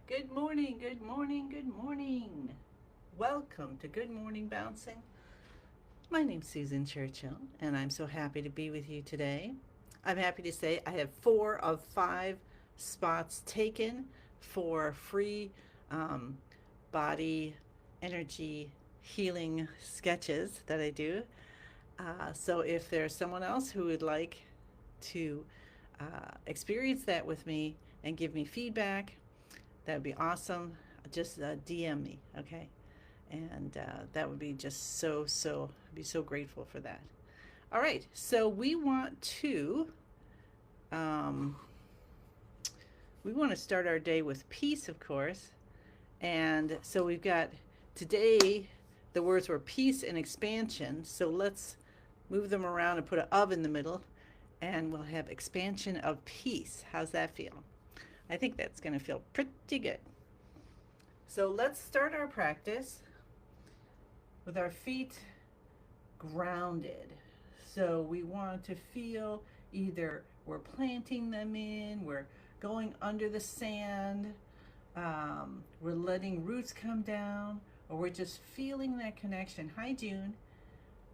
Good morning, good morning, good morning. Welcome to Good Morning Bouncing. My name's Susan Churchill, and I'm so happy to be with you today. I'm happy to say I have 4 of 5 spots taken for free um, body energy healing sketches that I do. So if there's someone else who would like to experience that with me and give me feedback, that would be awesome. Just DM me, okay? And that would be just I'd be so grateful for that. All right, so um, we want to start our day with peace, of course. And so we've got today, the words were peace and expansion. So let's move them around and put an of in the middle, and we'll have expansion of peace. How's that feel? I think that's going to feel pretty good. So let's start our practice with our feet grounded. So we want to feel either we're planting them in, we're going under the sand, we're letting roots come down, or we're just feeling that connection. Hi, June.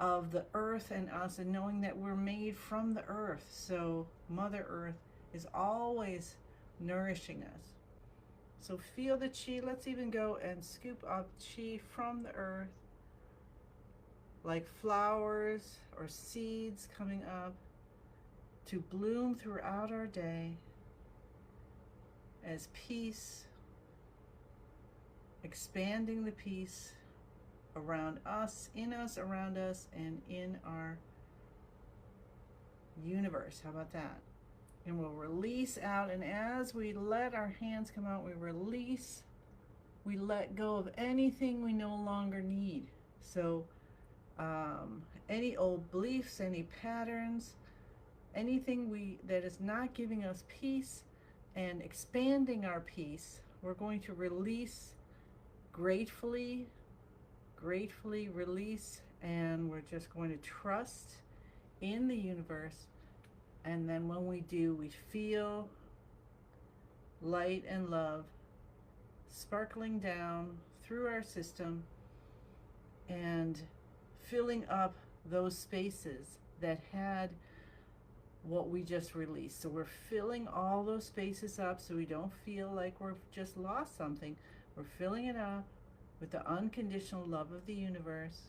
Of the earth and us, and knowing that we're made from the earth. So Mother Earth is always nourishing us. So feel the chi. Let's even go and scoop up chi from the earth, like flowers or seeds coming up to bloom throughout our day as peace, expanding the peace around us, around us, and in our universe. How about that? And we'll release out, and as we let our hands come out, we release, we let go of anything we no longer need. So any old beliefs, any patterns, anything that is not giving us peace and expanding our peace, we're going to release gratefully, gratefully release, and we're just going to trust in the universe. And then when we do, we feel light and love sparkling down through our system and filling up those spaces that had what we just released. So we're filling all those spaces up so we don't feel like we've just lost something. We're filling it up with the unconditional love of the universe,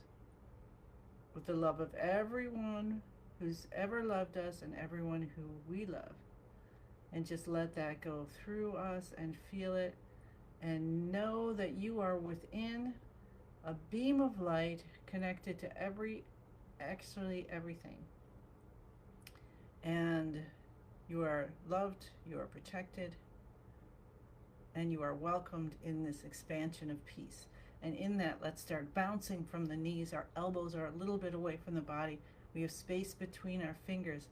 with the love of everyone who's ever loved us and everyone who we love. And just let that go through us and feel it, and know that you are within a beam of light connected to actually everything. And you are loved, you are protected, and you are welcomed in this expansion of peace. And in that, let's start bouncing from the knees. Our elbows are a little bit away from the body. We have space between our fingers.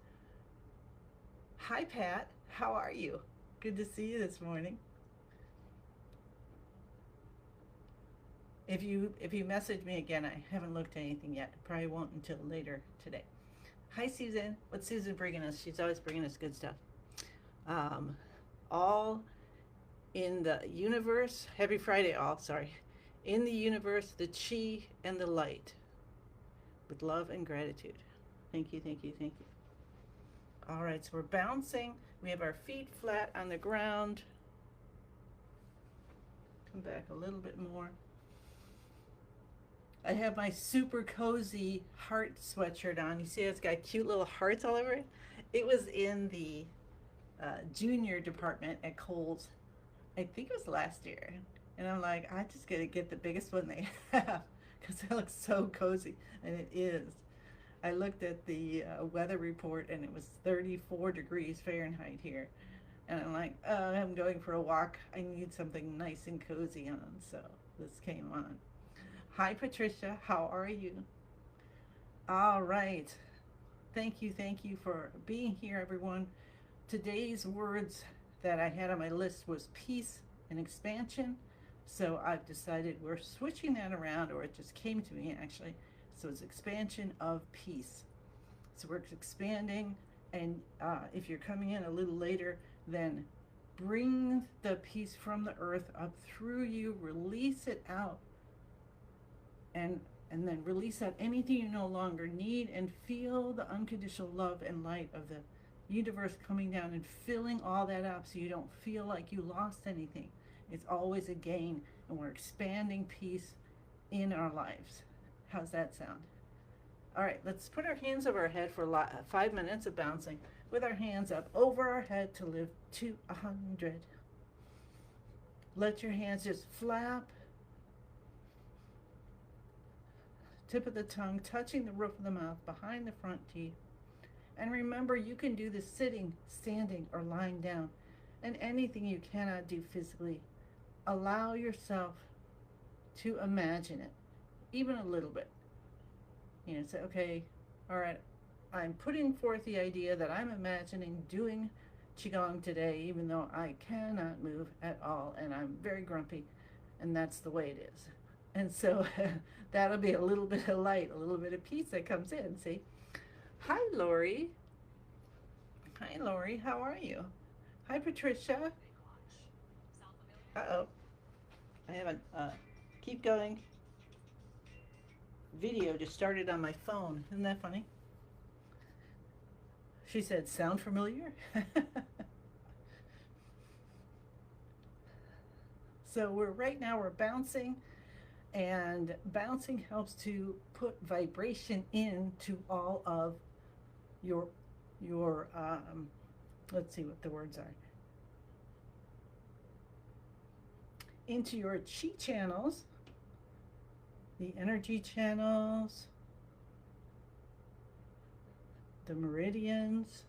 Hi, Pat. How are you? Good to see you this morning. If you message me again, I haven't looked at anything yet. Probably won't until later today. Hi, Susan. What's Susan bringing us? She's always bringing us good stuff. Um, all in the universe. Happy Friday, all. Sorry. In the universe, the chi and the light. With love and gratitude. Thank you, thank you, thank you. All right, so we're bouncing. We have our feet flat on the ground. Come back a little bit more. I have my super cozy heart sweatshirt on. You see it's got cute little hearts all over it? It was in the junior department at Kohl's. I think it was last year. And I'm like, I just gotta get the biggest one they have because it looks so cozy. And it is. I looked at the weather report and it was 34 degrees Fahrenheit here. And I'm like, oh, I'm going for a walk. I need something nice and cozy on. So this came on. Hi, Patricia. How are you? All right. Thank you for being here, everyone. Today's words that I had on my list was peace and expansion. So I've decided we're switching that around, or it just came to me actually. So it's expansion of peace. So we're expanding, and if you're coming in a little later, then bring the peace from the earth up through you, release it out, and then release out anything you no longer need, and feel the unconditional love and light of the universe coming down and filling all that up, so you don't feel like you lost anything. It's always a gain, and we're expanding peace in our lives. How's that sound? All right, let's put our hands over our head for 5 minutes of bouncing with our hands up over our head to live to 100. Let your hands just flap. Tip of the tongue touching the roof of the mouth behind the front teeth. And remember, you can do this sitting, standing, or lying down. And anything you cannot do physically, allow yourself to imagine it, even a little bit. You know, say, okay, all right, I'm putting forth the idea that I'm imagining doing Qigong today, even though I cannot move at all, and I'm very grumpy, and that's the way it is. And so that'll be a little bit of light, a little bit of peace that comes in, see? Hi, Lori. Hi, Lori. How are you? Hi, Patricia. Uh-oh. I haven't, keep going. Video just started on my phone. Isn't that funny? She said, sound familiar? So right now we're bouncing, and bouncing helps to put vibration into all of your let's see what the words are, into your chi channels, the energy channels, the meridians,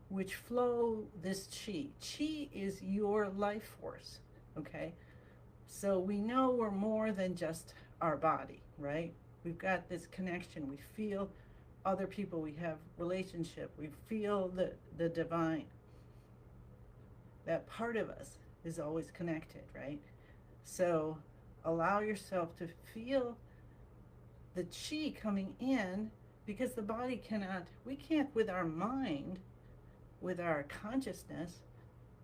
which flow this chi. Chi is your life force, okay? So we know we're more than just our body, right? We've got this connection. We feel other people. We have relationship. We feel the divine. That part of us is always connected, right? So allow yourself to feel the chi coming in, because the body cannot, we can't, with our mind, with our consciousness,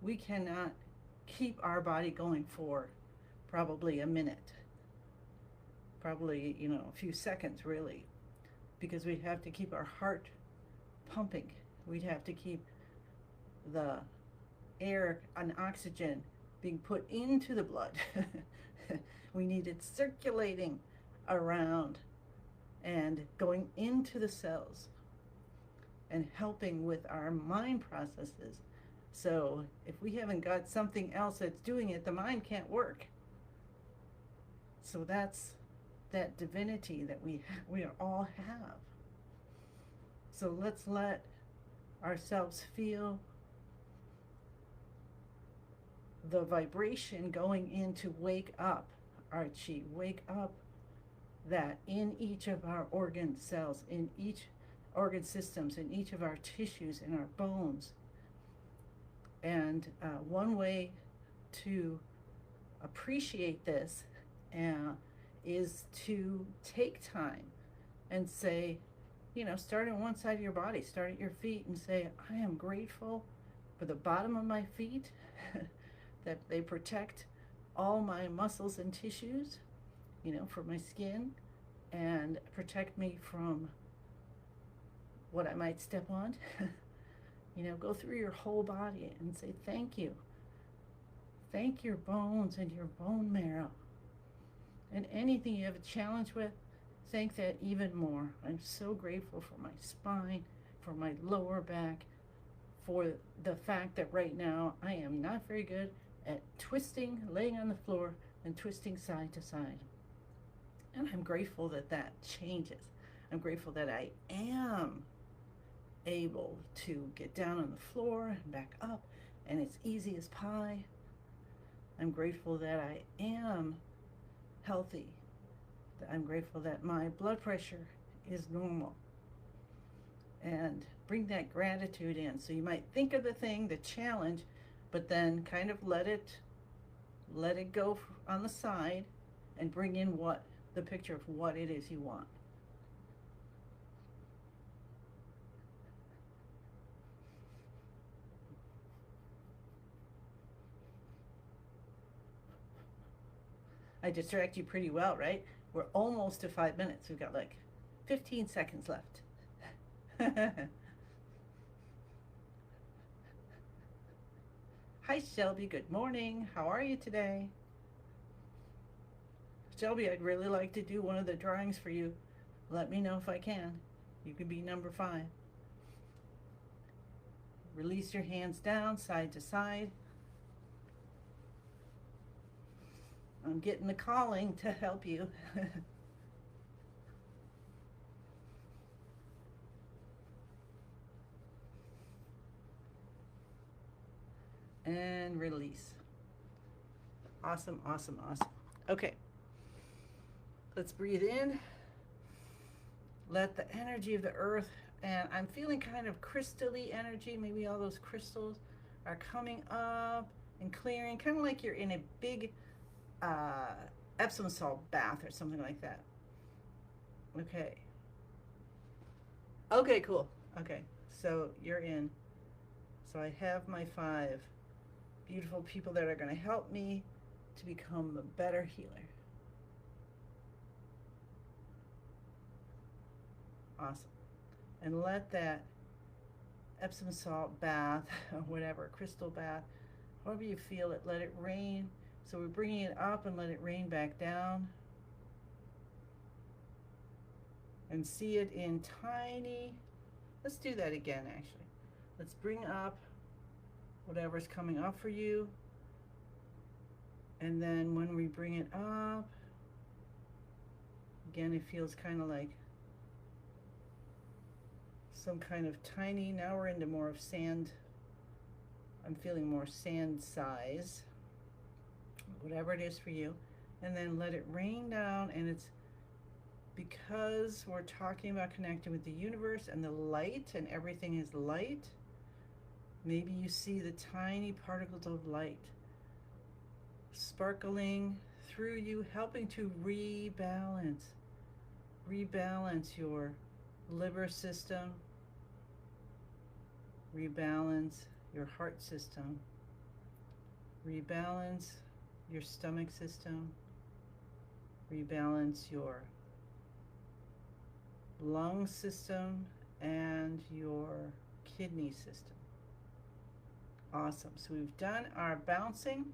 we cannot keep our body going for probably a minute, probably, you know, a few seconds really, because we have to keep our heart pumping. We'd have to keep the air and oxygen being put into the blood. We need it circulating around and going into the cells and helping with our mind processes. So if we haven't got something else that's doing it, the mind can't work. So that's that divinity that we all have. So let's let ourselves feel the vibration going in to wake up our chi, wake up that in each of our organ cells, in each organ systems, in each of our tissues, in our bones. And one way to appreciate this is to take time and say, you know, start on one side of your body, start at your feet and say, I am grateful for the bottom of my feet, that they protect all my muscles and tissues, you know, for my skin, and protect me from what I might step on. You know, go through your whole body and say thank you. Thank your bones and your bone marrow. And anything you have a challenge with, thank that even more. I'm so grateful for my spine, for my lower back, for the fact that right now I am not very good at twisting, laying on the floor and twisting side to side. And I'm grateful that that changes. I'm grateful that I am able to get down on the floor and back up, and it's easy as pie. I'm grateful that I am healthy. I'm grateful that my blood pressure is normal. And bring that gratitude in. So you might think of the thing, the challenge, but then kind of let it go on the side and bring in the picture of what it is you want. I distract you pretty well, right? We're almost to 5 minutes. We've got like 15 seconds left. Hi, Shelby. Good morning. How are you today? Shelby, I'd really like to do one of the drawings for you. Let me know if I can. You could be number 5. Release your hands down, side to side. I'm getting the calling to help you. And release. Awesome, awesome, awesome. Okay. Let's breathe in. Let the energy of the earth, and I'm feeling kind of crystal-y energy. Maybe all those crystals are coming up and clearing, kind of like you're in a big Epsom salt bath or something like that. Okay. Okay, cool. Okay, so you're in. So I have my 5 beautiful people that are going to help me to become a better healer. Awesome. And let that Epsom salt bath, or whatever, crystal bath, however you feel it, let it rain. So we're bringing it up and let it rain back down. And see it in tiny, let's do that again actually. Let's bring up whatever's coming up for you. And then when we bring it up, again, it feels kind of like some kind of tiny, now we're into more of sand. I'm feeling more sand size, whatever it is for you. And then let it rain down, and it's because we're talking about connecting with the universe and the light, and everything is light. Maybe you see the tiny particles of light sparkling through you, helping to rebalance your liver system, rebalance your heart system, rebalance your stomach system, rebalance your lung system and your kidney system. Awesome. So we've done our bouncing,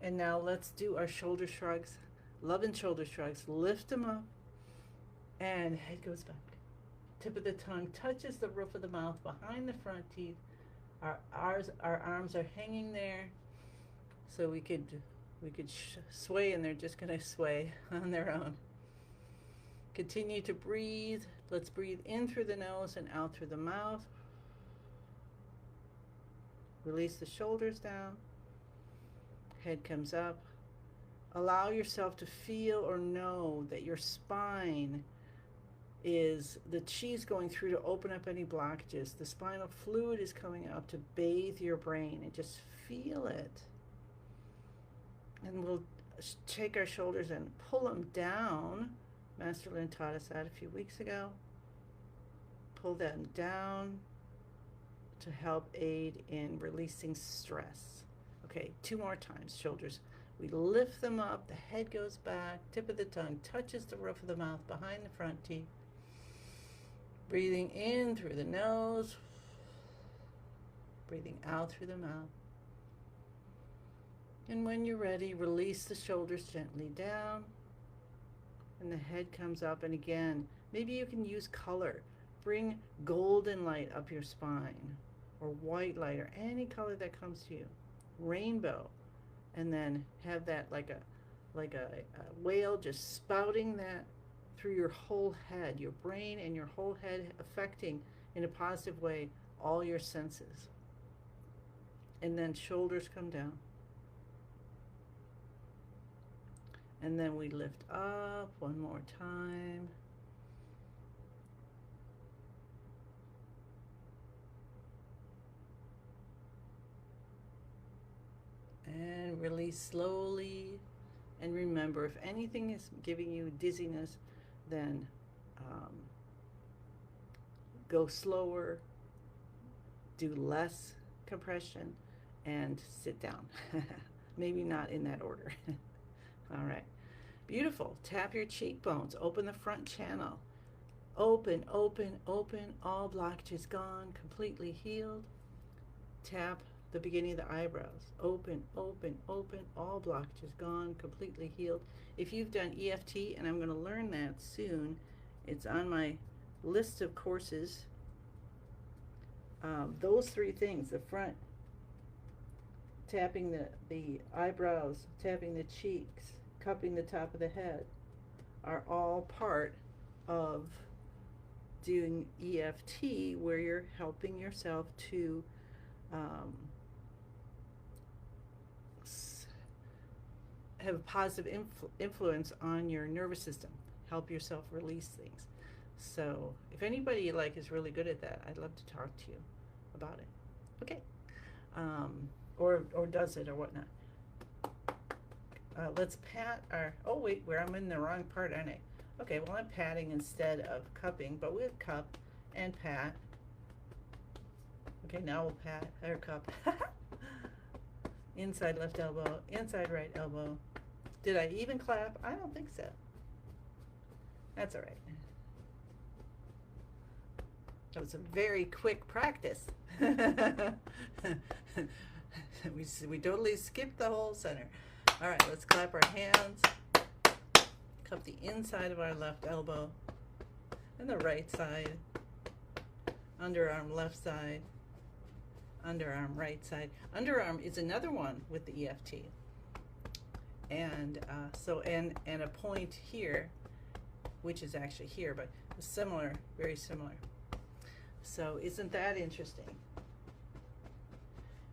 and now let's do our shoulder shrugs. Love and shoulder shrugs. Lift them up, and head goes back. Tip of the tongue touches the roof of the mouth behind the front teeth. Our arms are hanging there, so we could sway, and they're just going to sway on their own. Continue to breathe. Let's breathe in through the nose and out through the mouth. Release the shoulders down. Head comes up. Allow yourself to feel or know that your spine is the chi's going through to open up any blockages. The spinal fluid is coming out to bathe your brain, and just feel it. And we'll take our shoulders and pull them down. Master Lin taught us that a few weeks ago. Pull them down to help aid in releasing stress. Okay, 2 more times. Shoulders. We lift them up. The head goes back. Tip of the tongue touches the roof of the mouth behind the front teeth. Breathing in through the nose. Breathing out through the mouth. And when you're ready, release the shoulders gently down. And the head comes up. And again, maybe you can use color. Bring golden light up your spine, or white light, or any color that comes to you. Rainbow. And then have that like a whale just spouting that through your whole head, your brain and your whole head, affecting in a positive way all your senses. And then shoulders come down. And then we lift up one more time. And release slowly. And remember, if anything is giving you dizziness, then go slower, do less compression, and sit down. Maybe not in that order. All right. Beautiful. Tap your cheekbones. Open the front channel. Open, open, open. All blockages gone. Completely healed. Tap the beginning of the eyebrows. Open, open, open. All blockages gone. Completely healed. If you've done EFT, and I'm going to learn that soon, it's on my list of courses. Those three things, the front, tapping the eyebrows, tapping the cheeks, cupping the top of the head, are all part of doing EFT, where you're helping yourself to have a positive influence on your nervous system, help yourself release things. So if anybody is really good at that, I'd love to talk to you about it. Okay. Or does it or whatnot. Let's pat our, oh wait, I'm in the wrong part, aren't I? Okay, well I'm patting instead of cupping, but we'll cup and pat. Okay, now we'll pat or cup. Inside left elbow, inside right elbow. Did I even clap? I don't think so. That's all right. That was a very quick practice. we totally skipped the whole center. All right, let's clap our hands. Cup the inside of our left elbow and the right side. Underarm left side. Underarm right side. Underarm is another one with the EFT. And and a point here, which is actually here, but similar, very similar. So isn't that interesting?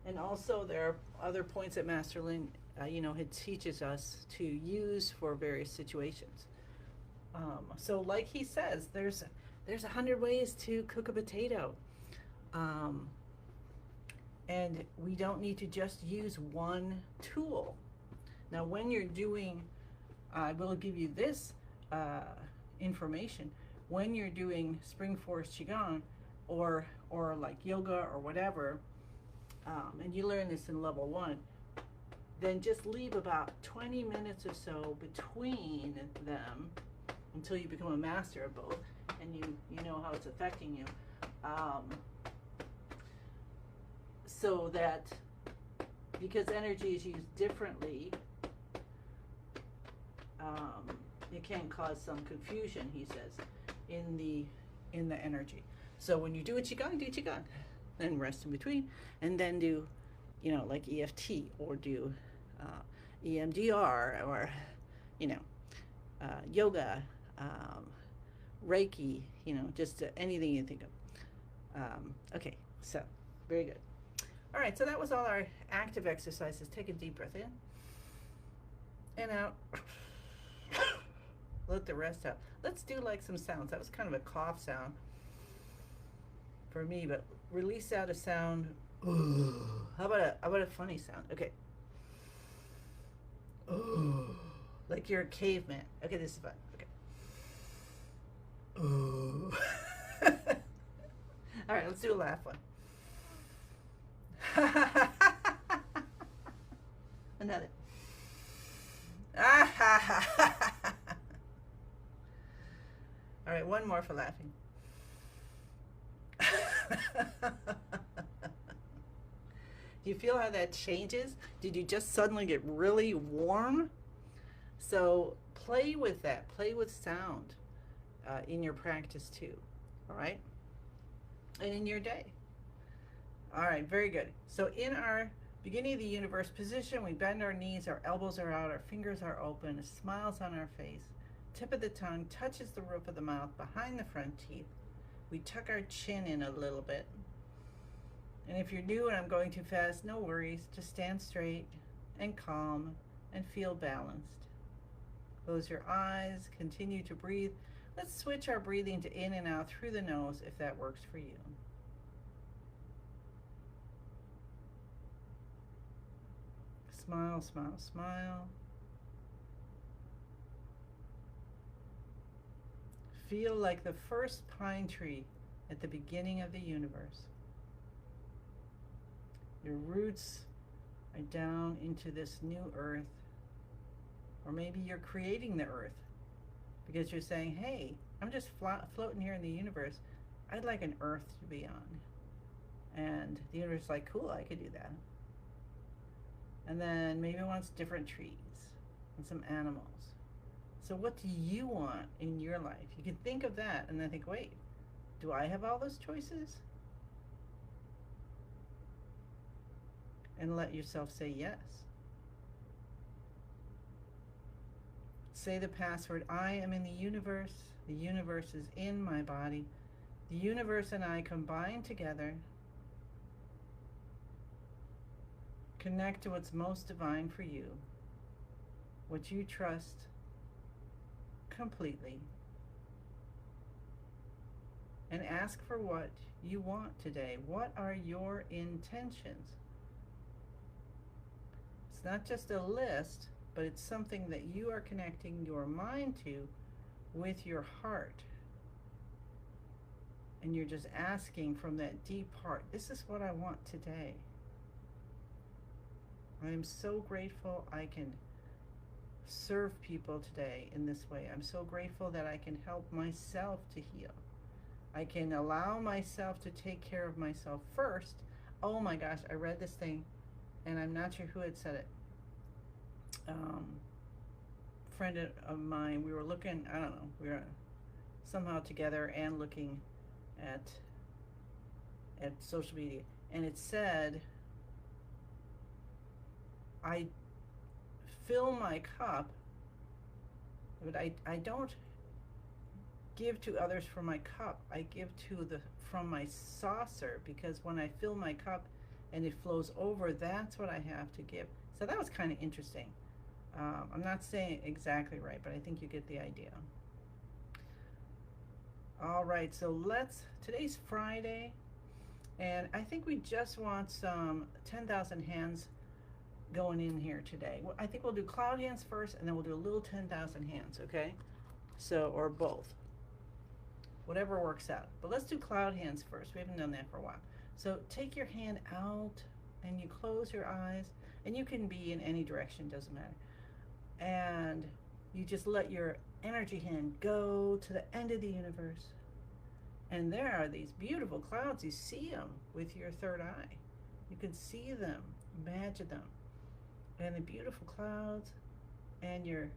And also there are other points that Master Lin, it teaches us to use for various situations. So like he says, there's 100 ways to cook a potato. And we don't need to just use one tool. Now when you're doing, I will give you this information, when you're doing Spring Forest Qigong or like yoga or whatever, and you learn this in level 1, then just leave about 20 minutes or so between them until you become a master of both and you know how it's affecting you. So that, because energy is used differently, it can cause some confusion, he says, in the energy. So when you do a Qigong, do Qigong, then rest in between, and then do, like EFT, or do EMDR, or yoga, Reiki, just anything you think of. Okay, so very good. All right, so that was all our active exercises. Take a deep breath in and out. Let the rest out. Let's do like some sounds. That was kind of a cough sound for me, but release out a sound. How about a funny sound? Okay. Like you're a caveman. Okay, this is fun. Okay. All right, let's do a laugh one. Another. All right, one more for laughing. Do you feel how that changes? Did you just suddenly get really warm? So play with that. Play with sound in your practice too. All right? And in your day. All right, very good. So in our beginning of the universe position, we bend our knees, our elbows are out, our fingers are open, a smile's on our face. Tip of the tongue touches the roof of the mouth behind the front teeth. We tuck our chin in a little bit. And if you're new and I'm going too fast, no worries. Just stand straight and calm and feel balanced. Close your eyes, continue to breathe. Let's switch our breathing to in and out through the nose if that works for you. Smile, smile, smile. Feel like the first pine tree at the beginning of the universe. Your roots are down into this new earth. Or maybe you're creating the earth because you're saying, hey, I'm just floating here in the universe. I'd like an earth to be on. And the universe is like, cool, I could do that. And then maybe it wants different trees and some animals. So what do you want in your life? You can think of that and then think, wait, do I have all those choices? And let yourself say yes. Say the password, I am in the universe is in my body, the universe and I combine together, connect to what's most divine for you, what you trust completely, and ask for what you want today. What are your intentions? It's not just a list, but it's something that you are connecting your mind to with your heart. And you're just asking from that deep heart, this is what I want today. I am so grateful I can serve people today in this way. I'm so grateful that I can help myself to heal. I can allow myself to take care of myself first. Oh my gosh, I read this thing and I'm not sure who had said it. Friend of mine, we were looking, I don't know, we were somehow together and looking at social media, and it said, I fill my cup, but I don't give to others from my cup. I give from my saucer, because when I fill my cup and it flows over, that's what I have to give. So that was kind of interesting. I'm not saying exactly right, but I think you get the idea. All right, so today's Friday, and I think we just want some 10,000 hands going in here today. I think we'll do cloud hands first, and then we'll do a little 10,000 hands, okay? So, or both. Whatever works out. But let's do cloud hands first. We haven't done that for a while. So take your hand out, and you close your eyes, and you can be in any direction, doesn't matter. And you just let your energy hand go to the end of the universe. And there are these beautiful clouds. You see them with your third eye. You can see them, imagine them. And the beautiful clouds, and your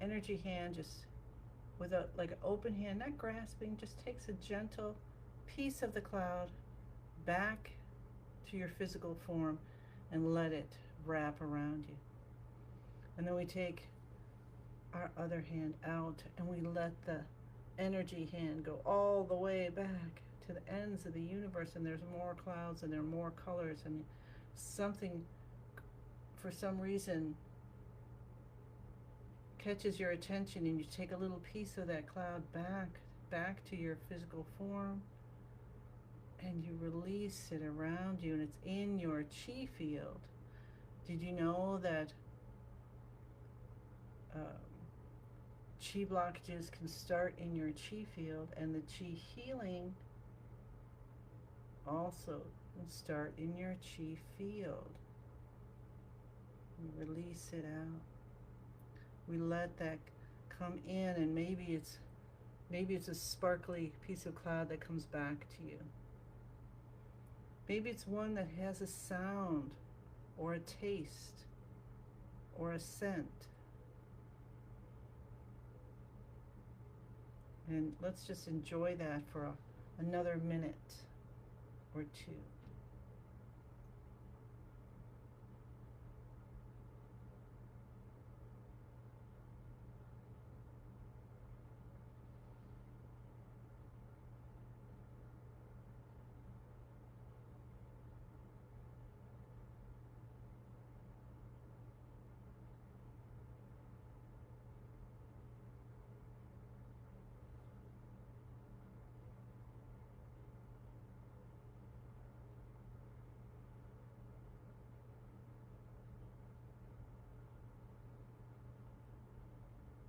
energy hand just with like an open hand, not grasping, just takes a gentle piece of the cloud back to your physical form and let it wrap around you. And then we take our other hand out and we let the energy hand go all the way back to the ends of the universe, and there's more clouds and there are more colors, and something for some reason catches your attention, and you take a little piece of that cloud back to your physical form, and you release it around you, and it's in your chi field. Did you know that chi blockages can start in your chi field, and the chi healing also can start in your chi field? We release it out. We let that come in, and maybe it's a sparkly piece of cloud that comes back to you. Maybe it's one that has a sound or a taste or a scent. And let's just enjoy that for another minute or two.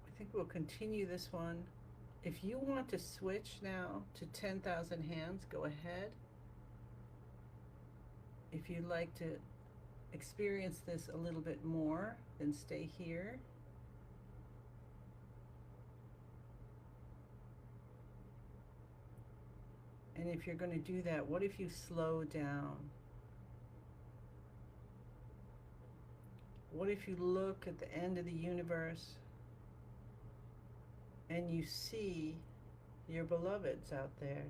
I think we'll continue this one. If you want to switch now to 10,000 hands, go ahead. If you'd like to experience this a little bit more, then stay here. And if you're going to do that, what if you slow down? What if you look at the end of the universe and you see your beloveds out there?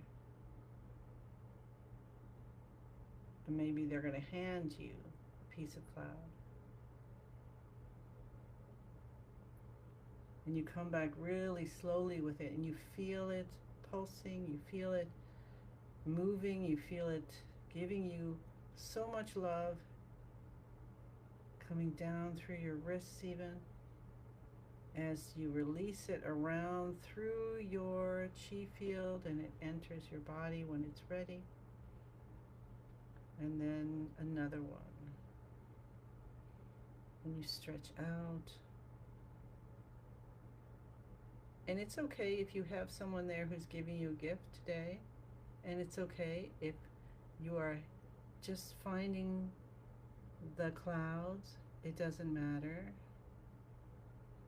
And maybe they're going to hand you a piece of cloud. And you come back really slowly with it, and you feel it pulsing, you feel it moving, you feel it giving you so much love, coming down through your wrists even, as you release it around through your chi field, and it enters your body when it's ready. And then another one. And you stretch out. And it's okay if you have someone there who's giving you a gift today. And it's okay if you are just finding the clouds. It doesn't matter.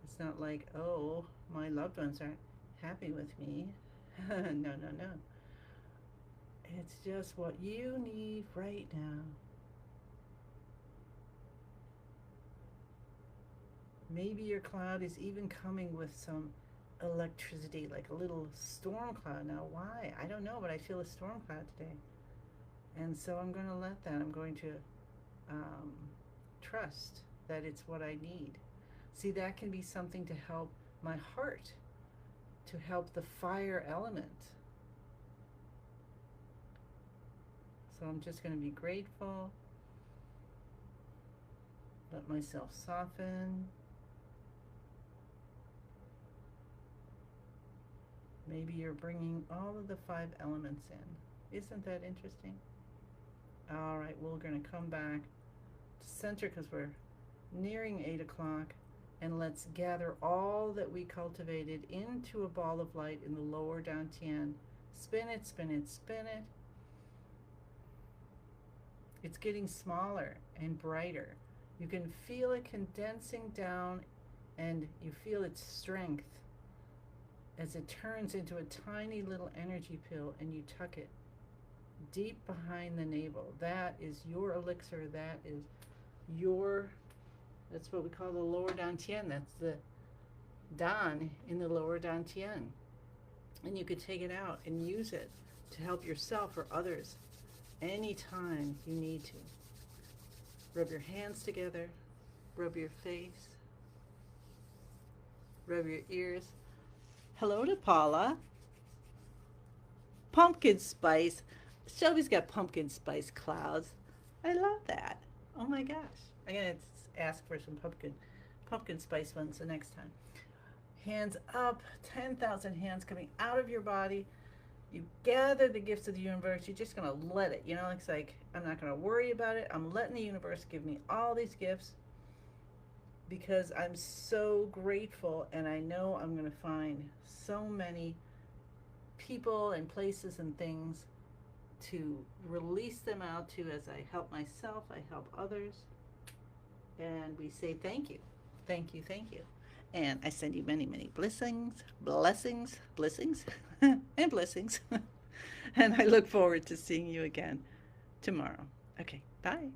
It's not like, oh, my loved ones aren't happy with me. No, no, no. It's just what you need right now. Maybe your cloud is even coming with some electricity, like a little storm cloud. Now, why? I don't know, but I feel a storm cloud today. And so I'm going to let that. I'm going to trust that it's what I need. See, that can be something to help my heart, to help the fire element. So I'm just going to be grateful. Let myself soften. Maybe you're bringing all of the 5 elements in. Isn't that interesting? All right, we're going to come back to center because we're nearing 8 o'clock. And let's gather all that we cultivated into a ball of light in the lower dantian. Spin it, spin it, spin it. It's getting smaller and brighter. You can feel it condensing down, and you feel its strength as it turns into a tiny little energy pill, and you tuck it deep behind the navel. That is your elixir. That is that's what we call the lower dantian. That's the dan in the lower dantian. And you could take it out and use it to help yourself or others anytime you need to. Rub your hands together, rub your face, rub your ears. Hello to Paula. Pumpkin spice. Shelby's got pumpkin spice clouds. I love that. Oh my gosh. I'm going to ask for some pumpkin spice ones the next time. Hands up, 10,000 hands coming out of your body. You gather the gifts of the universe. You're just going to let it. You know, it's like, I'm not going to worry about it. I'm letting the universe give me all these gifts because I'm so grateful, and I know I'm going to find so many people and places and things to release them out to as I help myself, I help others. And we say thank you, thank you, thank you. And I send you many, many blessings, and blessings. And I look forward to seeing you again tomorrow. Okay, bye.